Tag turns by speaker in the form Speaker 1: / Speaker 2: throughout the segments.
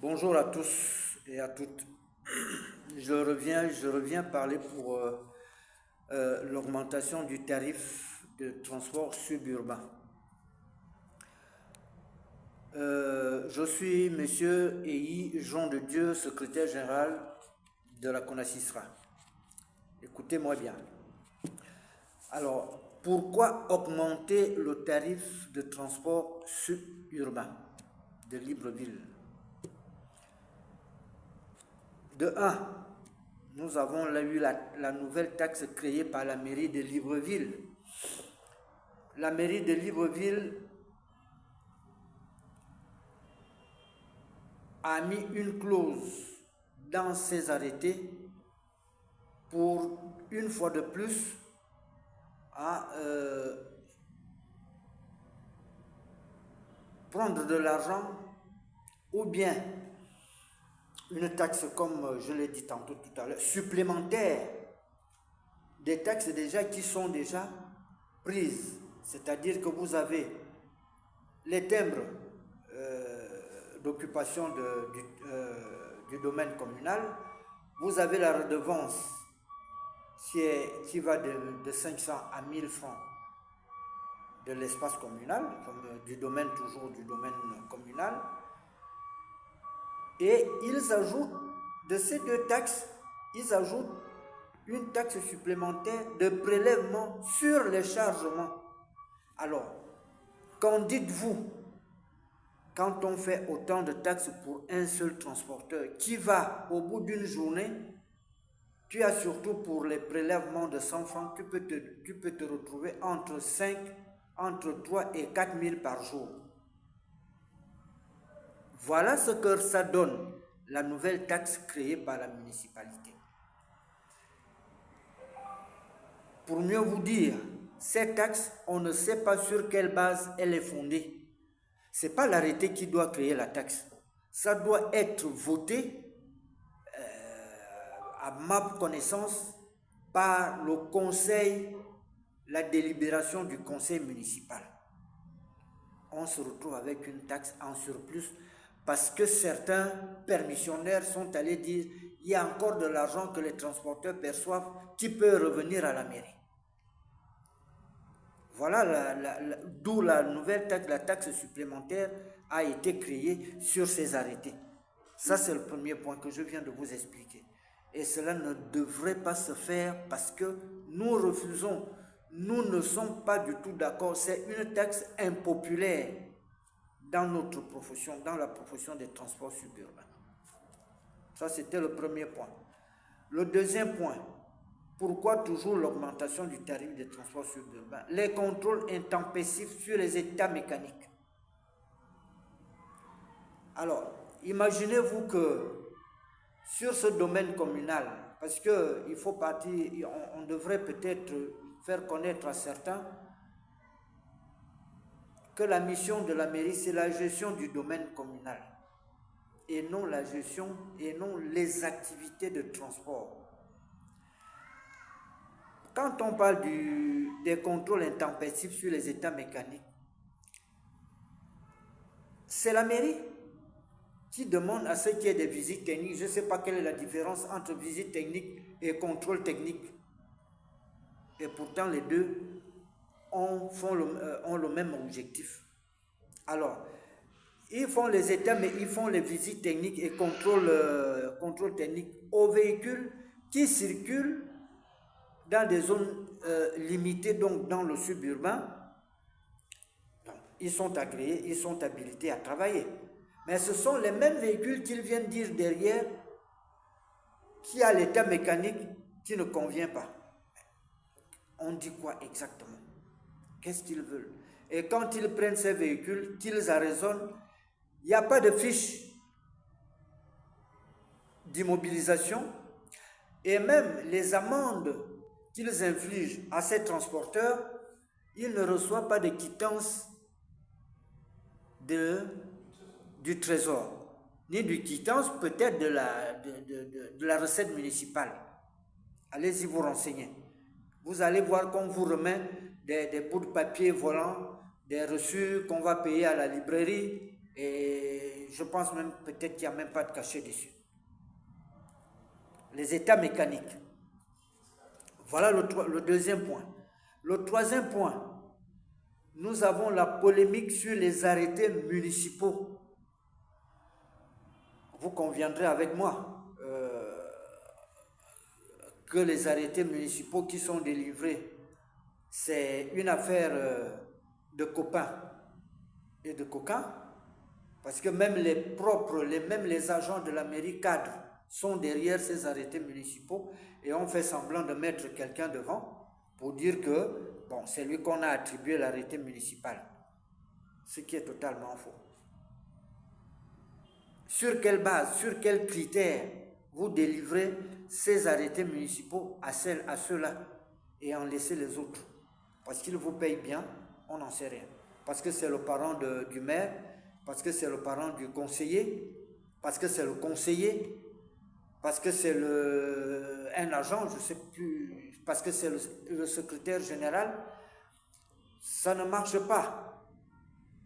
Speaker 1: Bonjour à tous et à toutes. Je reviens parler pour l'augmentation du tarif de transport suburbain. Je suis Monsieur Eyi Jean de Dieu, secrétaire général de la CONACISRA. Écoutez-moi bien. Alors, pourquoi augmenter le tarif de transport suburbain de Libreville? De 1, nous avons eu la nouvelle taxe créée par la mairie de Libreville. La mairie de Libreville a mis une clause dans ses arrêtés pour, une fois de plus, prendre de l'argent ou bien une taxe, comme je l'ai dit tantôt tout à l'heure, supplémentaire, des taxes déjà qui sont déjà prises. C'est-à-dire que vous avez les timbres d'occupation du domaine communal, vous avez la redevance qui va de 500 à 1000 francs de l'espace communal, du domaine communal. Et ils ajoutent, de ces deux taxes, ils ajoutent une taxe supplémentaire de prélèvement sur les chargements. Alors, qu'en dites-vous quand on fait autant de taxes pour un seul transporteur qui va au bout d'une journée? Tu as surtout pour les prélèvements de 100 francs, tu peux te retrouver entre 3 et 4 000 par jour. Voilà ce que ça donne, la nouvelle taxe créée par la municipalité. Pour mieux vous dire, cette taxe, on ne sait pas sur quelle base elle est fondée. Ce n'est pas l'arrêté qui doit créer la taxe. Ça doit être voté, à ma connaissance, par le conseil, la délibération du conseil municipal. On se retrouve avec une taxe en surplus parce que certains permissionnaires sont allés dire il y a encore de l'argent que les transporteurs perçoivent qui peut revenir à la mairie. Voilà d'où la nouvelle taxe, la taxe supplémentaire a été créée sur ces arrêtés. Ça, c'est le premier point que je viens de vous expliquer. Et cela ne devrait pas se faire parce que nous refusons. Nous ne sommes pas du tout d'accord. C'est une taxe impopulaire dans notre profession, dans la profession des transports suburbains. Ça, c'était le premier point. Le deuxième point, pourquoi toujours l'augmentation du tarif des transports suburbains? Les contrôles intempestifs sur les états mécaniques. Alors, imaginez-vous que sur ce domaine communal, parce qu'il faut partir, on devrait peut-être faire connaître à certains que la mission de la mairie, c'est la gestion du domaine communal et non la gestion et non les activités de transport. Quand on parle des contrôles intempestifs sur les états mécaniques, c'est la mairie qui demande à ce qu'il y ait des visites techniques. Je ne sais pas quelle est la différence entre visite technique et contrôle technique. Et pourtant, les deux ont le même objectif. Alors, ils font les états, mais ils font les visites techniques et contrôle technique aux véhicules qui circulent dans des zones limitées, donc dans le suburbain. Donc, ils sont agréés, ils sont habilités à travailler. Mais ce sont les mêmes véhicules qu'ils viennent dire derrière qui a l'état mécanique qui ne convient pas. On dit quoi exactement? Qu'est-ce qu'ils veulent? Et quand ils prennent ces véhicules, qu'ils arraisonnent, il n'y a pas de fiche d'immobilisation et même les amendes qu'ils infligent à ces transporteurs, ils ne reçoivent pas de quittance du trésor, ni de quittance peut-être de la recette municipale. Allez-y vous renseigner. Vous allez voir qu'on vous remet des bouts de papier volants, des reçus qu'on va payer à la librairie, et Je pense même peut-être qu'il n'y a même pas de cachet dessus. Les états mécaniques. Voilà le deuxième point. Le troisième point, nous avons la polémique sur les arrêtés municipaux. Vous conviendrez avec moi que les arrêtés municipaux qui sont délivrés, c'est une affaire de copains et de coquins, parce que même les agents de la mairie cadre sont derrière ces arrêtés municipaux et on fait semblant de mettre quelqu'un devant pour dire que bon, c'est lui qu'on a attribué l'arrêté municipal, ce qui est totalement faux. Sur quelle base, sur quels critères vous délivrez ces arrêtés municipaux à ceux-là et en laissez les autres? Parce qu'ils vous payent bien, on n'en sait rien. Parce que c'est le parent du maire, parce que c'est le parent du conseiller, parce que c'est le conseiller, parce que c'est un agent, je ne sais plus, parce que c'est le secrétaire général. Ça ne marche pas.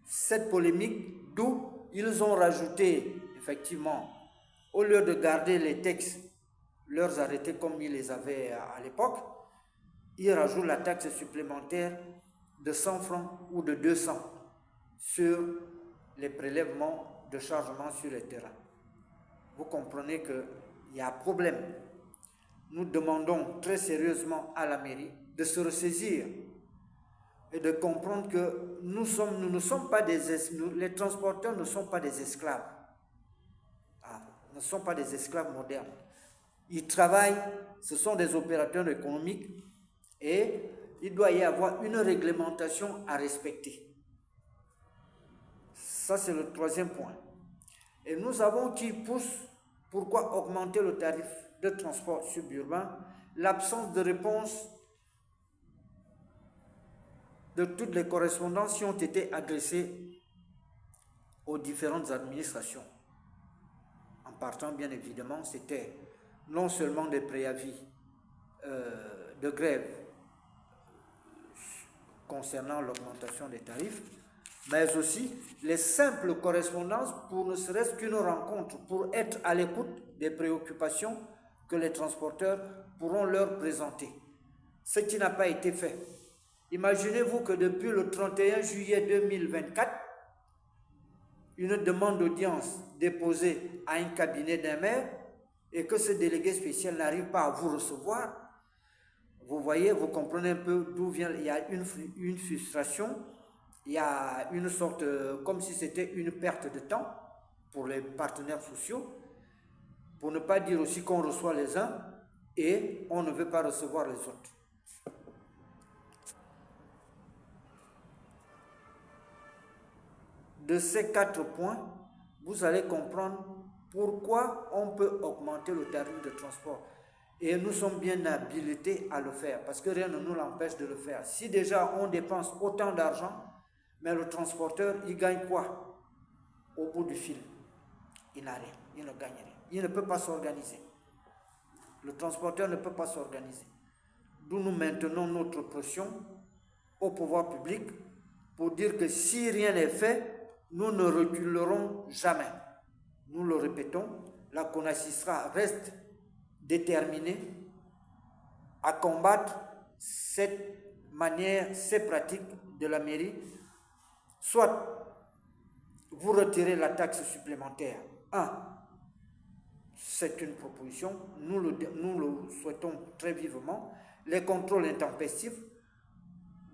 Speaker 1: Cette polémique, d'où ils ont rajouté, effectivement, au lieu de garder les textes, leurs arrêtés comme ils les avaient à l'époque, ils rajoutent la taxe supplémentaire de 100 francs ou de 200 sur les prélèvements de chargement sur les terrains. Vous comprenez qu'il y a un problème. Nous demandons très sérieusement à la mairie de se ressaisir et de comprendre que nous ne sommes pas les transporteurs ne sont pas des esclaves. Ne sont pas des esclaves modernes. Ils travaillent, ce sont des opérateurs économiques et il doit y avoir une réglementation à respecter. Ça, c'est le troisième point. Et nous avons qui pousse, pourquoi augmenter le tarif de transport suburbain? L'absence de réponse de toutes les correspondances qui ont été adressées aux différentes administrations. En partant, bien évidemment, c'était non seulement des préavis de grève concernant l'augmentation des tarifs, mais aussi les simples correspondances pour ne serait-ce qu'une rencontre, pour être à l'écoute des préoccupations que les transporteurs pourront leur présenter. Ce qui n'a pas été fait. Imaginez-vous que depuis le 31 juillet 2024, une demande d'audience déposée à un cabinet d'un maire et que ce délégué spécial n'arrive pas à vous recevoir. Vous voyez, vous comprenez un peu d'où vient, il y a une frustration, il y a une sorte, comme si c'était une perte de temps pour les partenaires sociaux, pour ne pas dire aussi qu'on reçoit les uns et on ne veut pas recevoir les autres. De ces 4 points, vous allez comprendre pourquoi on peut augmenter le tarif de transport. Et nous sommes bien habilités à le faire, parce que rien ne nous l'empêche de le faire. Si déjà on dépense autant d'argent, mais le transporteur, il gagne quoi au bout du fil? Il n'a rien, il ne gagne rien. Il ne peut pas s'organiser. Le transporteur ne peut pas s'organiser. D'où nous maintenons notre pression au pouvoir public pour dire que si rien n'est fait, nous ne reculerons jamais. Nous le répétons, la CONACYSRA reste déterminée à combattre cette manière, ces pratiques de la mairie. Soit vous retirez la taxe supplémentaire. C'est une proposition, nous le souhaitons très vivement. Les contrôles intempestifs,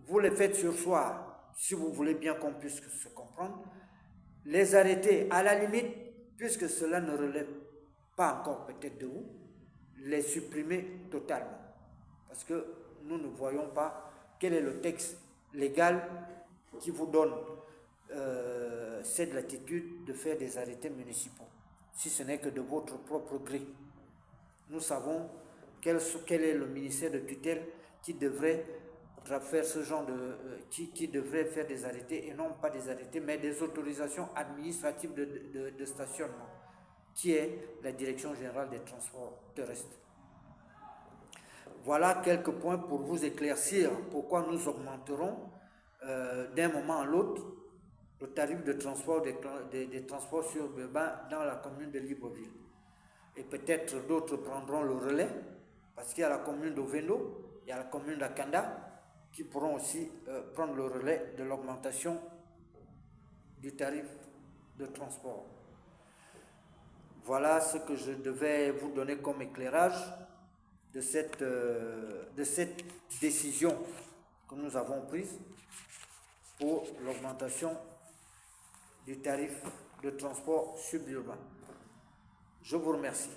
Speaker 1: vous les faites sur soir, si vous voulez bien qu'on puisse se comprendre. Les arrêter, à la limite, puisque cela ne relève pas encore peut-être de vous, les supprimer totalement. Parce que nous ne voyons pas quel est le texte légal qui vous donne cette latitude de faire des arrêtés municipaux, si ce n'est que de votre propre gré. Nous savons quel est le ministère de tutelle qui devrait faire ce genre qui devrait faire des arrêtés, et non pas des arrêtés, mais des autorisations administratives de stationnement, qui est la Direction générale des transports terrestres. Voilà quelques points pour vous éclaircir pourquoi nous augmenterons d'un moment à l'autre le tarif de transport des transports suburbains dans la commune de Libreville. Et peut-être d'autres prendront le relais, parce qu'il y a la commune d'Ovendo, il y a la commune d'Akanda, qui pourront aussi prendre le relais de l'augmentation du tarif de transport. Voilà ce que je devais vous donner comme éclairage de cette décision que nous avons prise pour l'augmentation du tarif de transport suburbain. Je vous remercie.